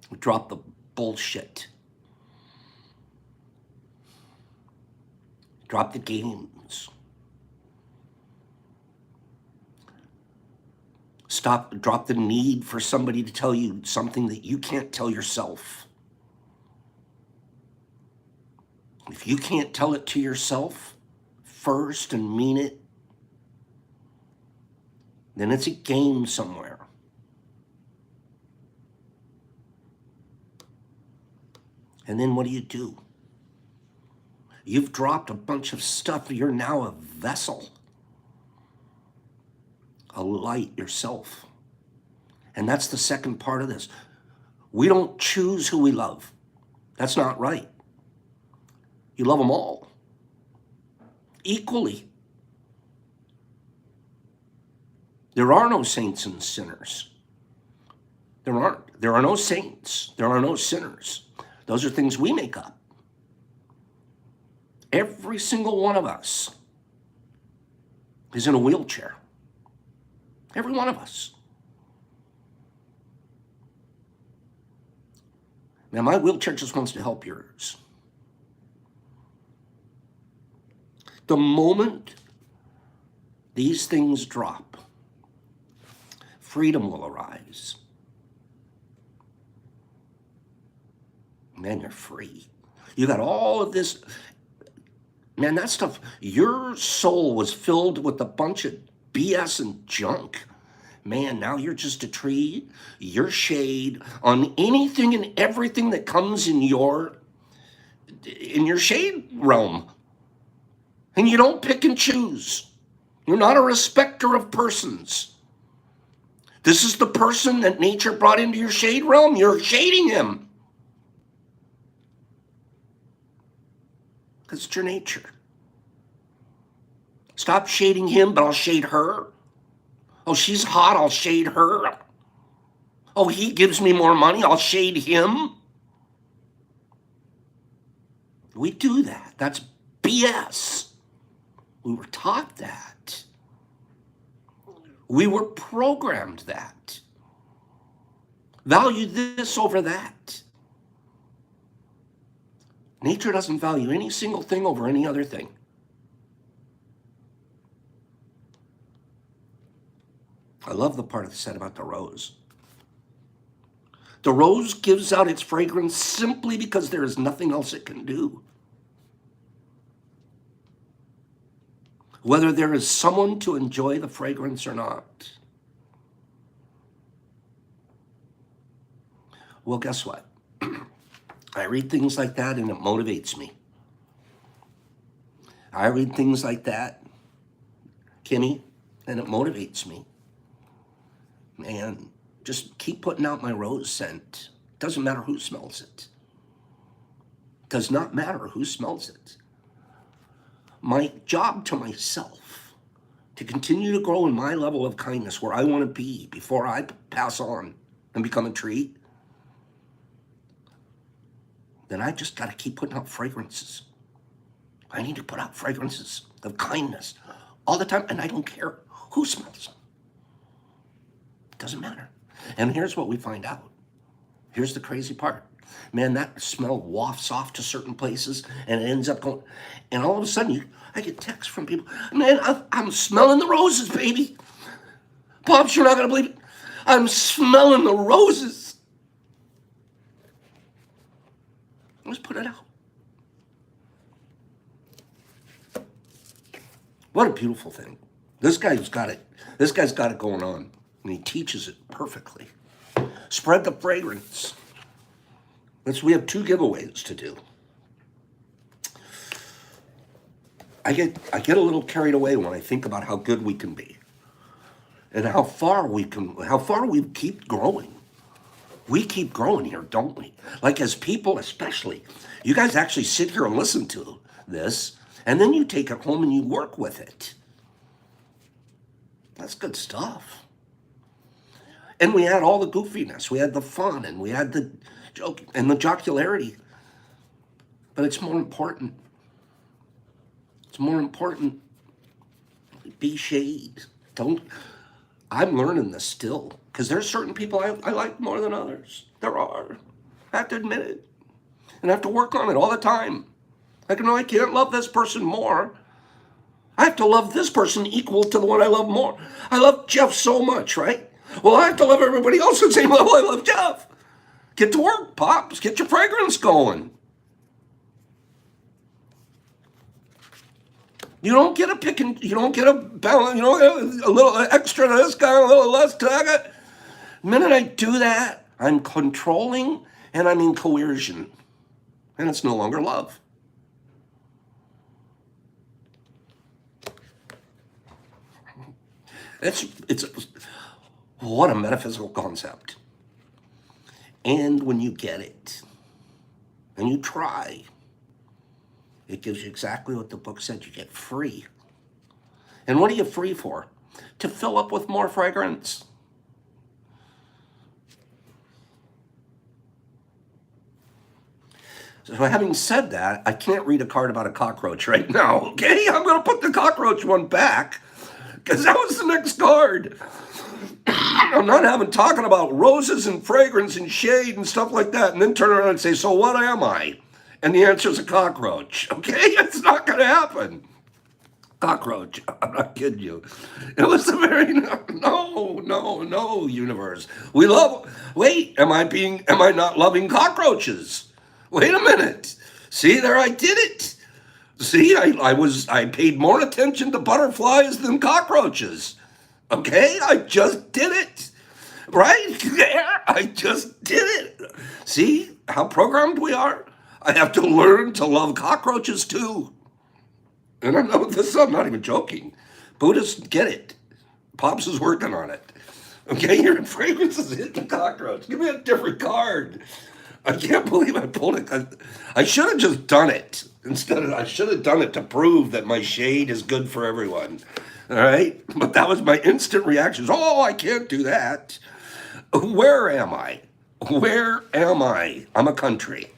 We drop the bullshit. Drop the games. Drop the need for somebody to tell you something that you can't tell yourself. If you can't tell it to yourself first and mean it, then it's a game somewhere. And then what do? You've dropped a bunch of stuff. You're now a vessel, a light yourself. And that's the second part of this. We don't choose who we love. That's not right. You love them all equally. There are no saints and sinners. There aren't. There are no saints. There are no sinners. Those are things we make up. Every single one of us is in a wheelchair. Every one of us. Now, my wheelchair just wants to help yours. The moment these things drop, freedom will arise. Man, you're free. You got all of this. Man, that stuff, your soul was filled with a bunch of BS and junk. Man, now you're just a tree. You're shade on anything and everything that comes in your in your shade realm. And you don't pick and choose. You're not a respecter of persons. This is the person that nature brought into your shade realm. You're shading him. Because it's your nature. Stop shading him, but I'll shade her. Oh, she's hot, I'll shade her. Oh, he gives me more money, I'll shade him. We do that. That's BS. We were taught that. We were programmed that. Value this over that. Nature doesn't value any single thing over any other thing. I love the part of the set about the rose. The rose gives out its fragrance simply because there is nothing else it can do. Whether there is someone to enjoy the fragrance or not. Well, guess what? I read things like that and it motivates me. I read things like that, Kimmy, and it motivates me. And just keep putting out my rose scent. Doesn't matter who smells it. Does not matter who smells it. My job to myself, to continue to grow in my level of kindness where I want to be before I pass on and become a tree, then I just got to keep putting out fragrances. I need to put out fragrances of kindness all the time, and I don't care who smells them. Doesn't matter. And here's what we find out. Here's the crazy part. Man, that smell wafts off to certain places and it ends up going, and all of a sudden I get texts from people, man, I'm smelling the roses, baby. Pops, you're not going to believe it. I'm smelling the roses. Let's put it out. What a beautiful thing. This guy's got it. This guy's got it going on. And he teaches it perfectly. Spread the fragrance. We have 2 giveaways to do. I get a little carried away when I think about how good we can be. And how far we keep growing. We keep growing here, don't we? Like as people especially. You guys actually sit here and listen to this, and then you take it home and you work with it. That's good stuff. And we had all the goofiness, we had the fun, and we had the joke and the jocularity. But it's more important. It's more important. Be shade. I'm learning this still. Because there's certain people I like more than others. There are. I have to admit it. And I have to work on it all the time. I can't love this person more. I have to love this person equal to the one I love more. I love Jeff so much, right? Well, I have to love everybody else at the same level I love Jeff. Get to work, Pops. Get your fragrance going. You don't get a balance, you don't get a little extra to this guy, a little less to that guy. The minute I do that, I'm controlling and I'm in coercion. And it's no longer love. What a metaphysical concept. And when you get it, and you try, it gives you exactly what the book said. You get free. And what are you free for? To fill up with more fragrance. So having said that, I can't read a card about a cockroach right now, okay? I'm going to put the cockroach one back, because that was the next card. I'm not talking about roses and fragrance and shade and stuff like that, and then turn around and say, so what am I? And the answer is a cockroach, okay? It's not going to happen. Cockroach, I'm not kidding you. It was a very, no, universe. Am I not loving cockroaches? Wait a minute. See, there I did it. See, I paid more attention to butterflies than cockroaches. Okay, I just did it. Right there, I just did it. See how programmed we are? I have to learn to love cockroaches too. And I know this, I'm not even joking. Buddhists get it. Pops is working on it. Okay, your fragrances hit the cockroach. Give me a different card. I can't believe I pulled it. I should have just done it. I should have done it to prove that my shade is good for everyone. All right? But that was my instant reaction. Oh, I can't do that. Where am I? Where am I? I'm a country.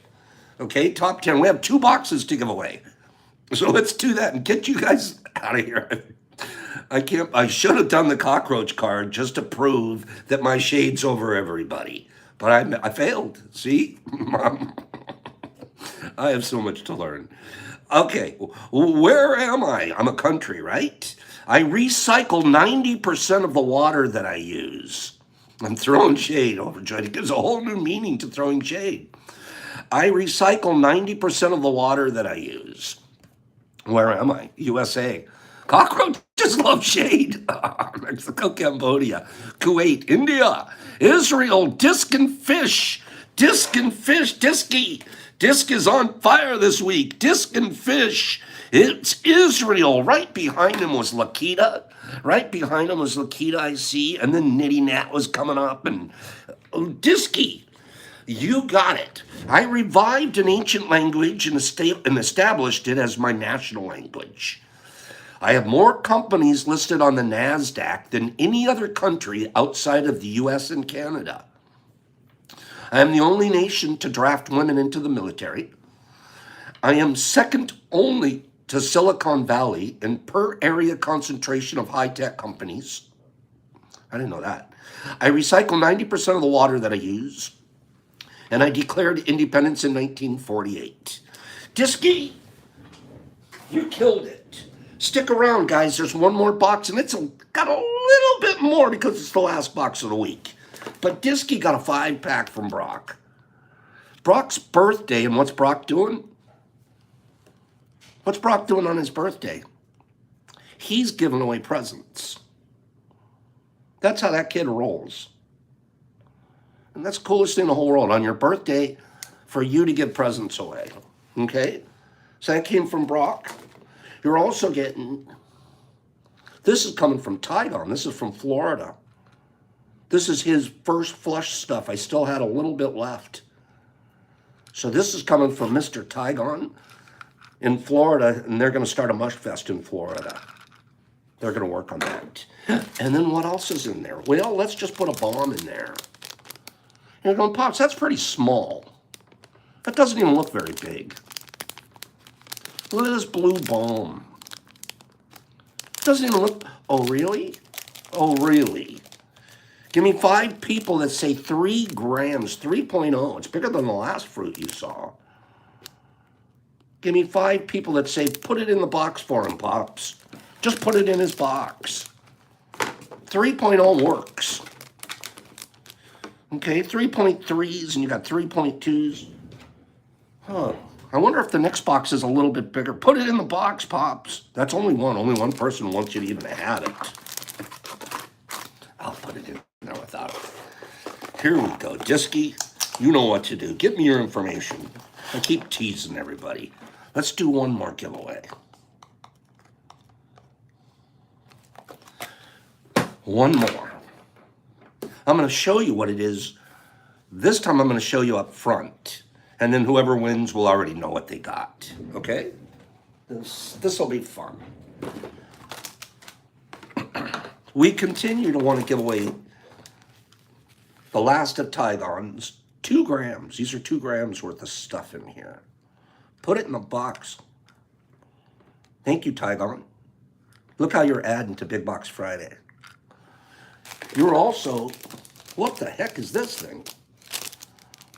Okay, top 10. We have 2 boxes to give away. So let's do that and get you guys out of here. I should have done the cockroach card just to prove that my shade's over everybody. But I failed. See? I have so much to learn. Okay, where am I? I'm a country, right? I recycle 90% of the water that I use. I'm throwing shade over Joy. It gives a whole new meaning to throwing shade. I recycle 90% of the water that I use. Where am I? USA. Cockroaches love shade. Mexico, Cambodia, Kuwait, India, Israel, disc and fish. Disc and fish, Disky. Disc is on fire this week. Disc and fish. It's Israel. Right behind him was Lakita. Right behind him was Lakita, I see. And then Nitty Nat was coming up. And Disky. You got it. I revived an ancient language and established it as my national language. I have more companies listed on the NASDAQ than any other country outside of the US and Canada. I am the only nation to draft women into the military. I am second only to Silicon Valley in per area concentration of high-tech companies. I didn't know that. I recycle 90% of the water that I use. And I declared independence in 1948. Disky, you killed it. Stick around, guys. There's one more box, and it's got a little bit more because it's the last box of the week. But Disky got a 5-pack from Brock. Brock's birthday, and what's Brock doing? What's Brock doing on his birthday? He's giving away presents. That's how that kid rolls. And that's the coolest thing in the whole world. On your birthday, for you to give presents away. Okay? So that came from Brock. You're also getting, this is coming from Tygon. This is from Florida. This is his first flush stuff. I still had a little bit left. So this is coming from Mr. Tygon in Florida, and they're going to start a Mush Fest in Florida. They're going to work on that. And then what else is in there? Well, let's just put a bomb in there. You're going, Pops, that's pretty small. That doesn't even look very big. Look at this blue bomb. It doesn't even look, oh, really? Oh, really? Give me 5 people that say 3 grams, 3.0. It's bigger than the last fruit you saw. Give me 5 people that say, put it in the box for him, Pops. Just put it in his box. 3.0 works. Okay, 3.3s, and you got 3.2s. Huh. I wonder if the next box is a little bit bigger. Put it in the box, Pops. That's only one. Only one person wants you to even have it. I'll put it in there without it. Here we go. Disky, you know what to do. Give me your information. I keep teasing everybody. Let's do one more giveaway. One more. I'm going to show you what it is. This time I'm going to show you up front. And then whoever wins will already know what they got. Okay? This will be fun. We continue to want to give away the last of Tygon's 2 grams. These are 2 grams worth of stuff in here. Put it in the box. Thank you, Tygon. Look how you're adding to Big Box Friday. You're also, what the heck is this thing?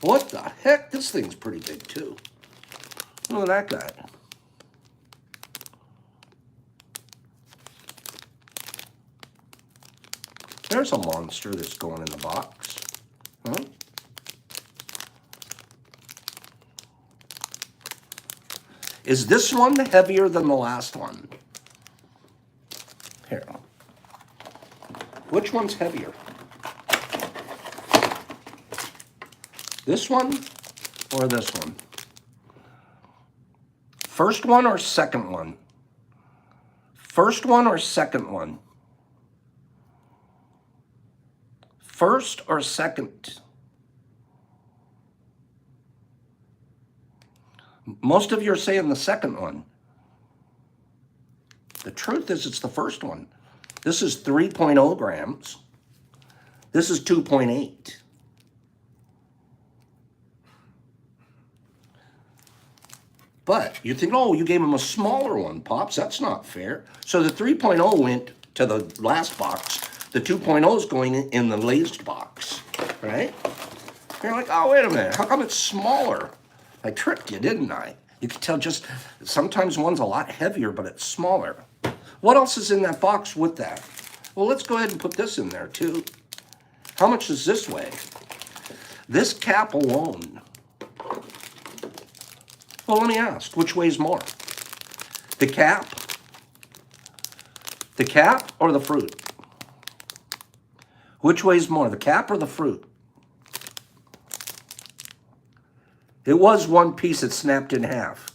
What the heck? This thing's pretty big too. Look at that guy. There's a monster that's going in the box. Huh? Is this one heavier than the last one? Here. Which one's heavier? This one or this one? First one or second one? First one or second one? First or second? Most of you are saying the second one. The truth is it's the first one. This is 3.0 grams. This is 2.8. But you think, oh, you gave him a smaller one, Pops. That's not fair. So the 3.0 went to the last box. The 2.0 is going in the latest box, right? You're like, oh, wait a minute. How come it's smaller? I tricked you, didn't I? You can tell just sometimes one's a lot heavier, but it's smaller. What else is in that box with that? Well, let's go ahead and put this in there too. How much does this weigh? This cap alone. Well, let me ask, which weighs more? The cap? The cap or the fruit? Which weighs more, the cap or the fruit? It was one piece that snapped in half.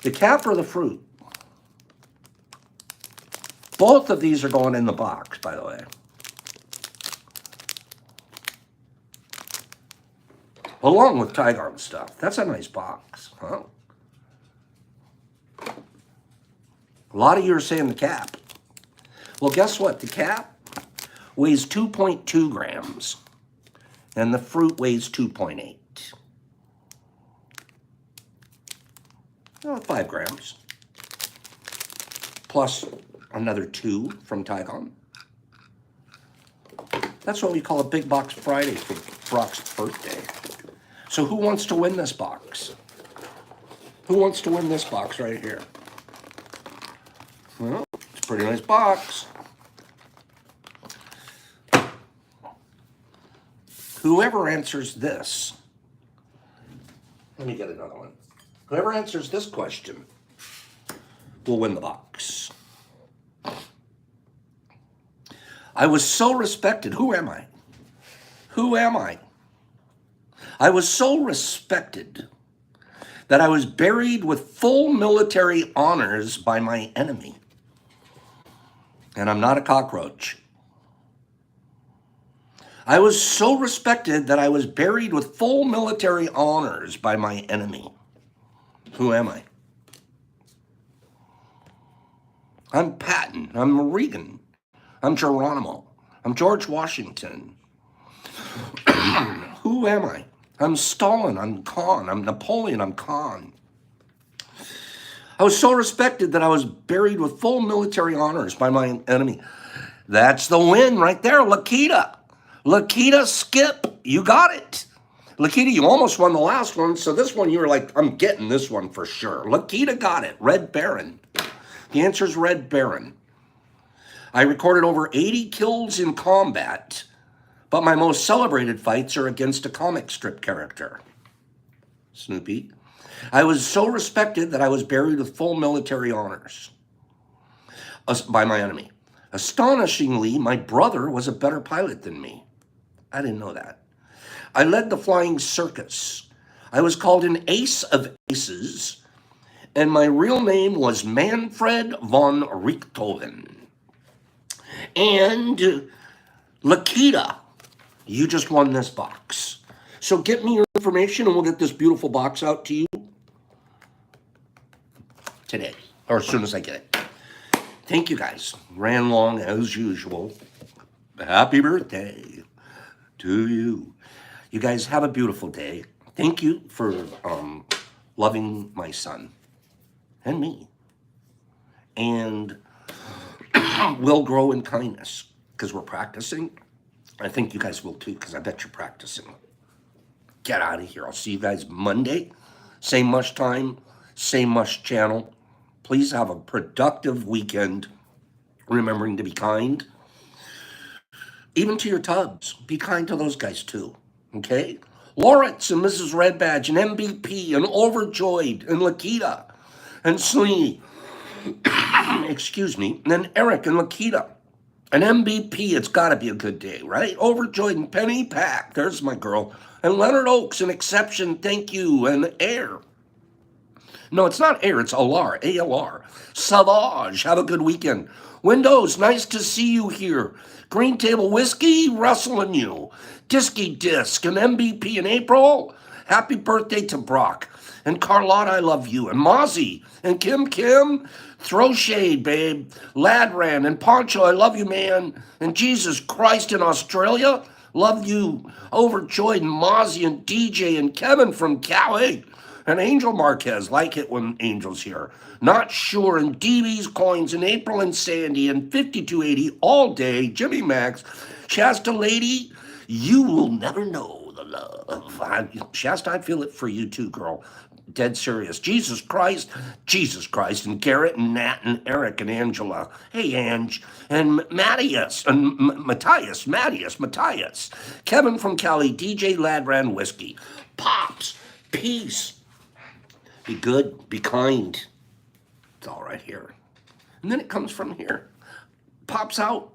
The cap or the fruit? Both of these are going in the box, by the way. Along with Tygon stuff. That's a nice box, huh? A lot of you are saying the cap. Well, guess what? The cap weighs 2.2 grams, and the fruit weighs 2.8. 5 grams. Plus another 2 from Tygon. That's what we call a Big Box Friday for Brock's birthday. So who wants to win this box? Who wants to win this box right here? Well, it's a pretty nice box. Whoever answers this, let me get another one. Whoever answers this question will win the box. I was so respected. Who am I? Who am I? I was so respected that I was buried with full military honors by my enemy. And I'm not a cockroach. I was so respected that I was buried with full military honors by my enemy. Who am I? I'm Patton. I'm Reagan. I'm Geronimo. I'm George Washington. Who am I? I'm Stalin. I'm Khan. I'm Napoleon. I'm Khan. I was so respected that I was buried with full military honors by my enemy. That's the win right there, Lakita. Lakita Skip, you got it. Lakita, you almost won the last one, so this one you were like, I'm getting this one for sure. Lakita got it, Red Baron. The answer is Red Baron. I recorded over 80 kills in combat, but my most celebrated fights are against a comic strip character, Snoopy. I was so respected that I was buried with full military honors by my enemy. Astonishingly, my brother was a better pilot than me. I didn't know that. I led the flying circus. I was called an ace of aces, and my real name was Manfred von Richthofen. And Lakita, you just won this box. So get me your information and we'll get this beautiful box out to you today, or as soon as I get it. Thank you guys. Ran long as usual. Happy birthday to you. You guys have a beautiful day. Thank you for loving my son and me. And we'll grow in kindness because we're practicing. I think you guys will too, because I bet you're practicing. Get out of here. I'll see you guys Monday. Same mush time, same mush channel. Please have a productive weekend. Remembering to be kind. Even to your tubs. Be kind to those guys too. Okay? Lawrence and Mrs. Red Badge and MVP and Overjoyed and Lakita and Slee. Excuse me. And then Eric and Lakita. And MVP, it's got to be a good day, right? Overjoyed and Penny Pack. There's my girl. And Leonard Oaks, an exception, thank you. And Air. No, it's not air, it's Alar, A-L-R. Savage, have a good weekend. Windows, nice to see you here. Green Table Whiskey, Russell and you. Disky Disc, an MVP in April. Happy birthday to Brock. And Carlotta, I love you. And Mozzie, and Kim, throw shade, babe. Ladran, and Poncho, I love you, man. And Jesus Christ in Australia, love you. Overjoyed, and Mozzie, and DJ, and Kevin from Cali. And Angel Marquez, like it when Angel's here. Not sure, and DB's coins, and April and Sandy, and 5280 all day. Jimmy Max, Shasta Lady, you will never know the love. Shasta, I feel it for you too, girl. Dead serious. Jesus Christ, and Garrett and Nat and Eric and Angela. Hey, Ange. And Matthias, and Matthias. Kevin from Cali, DJ Ladran Whiskey. Pops, peace. Be good, be kind. It's all right here. And then it comes from here. Pops out.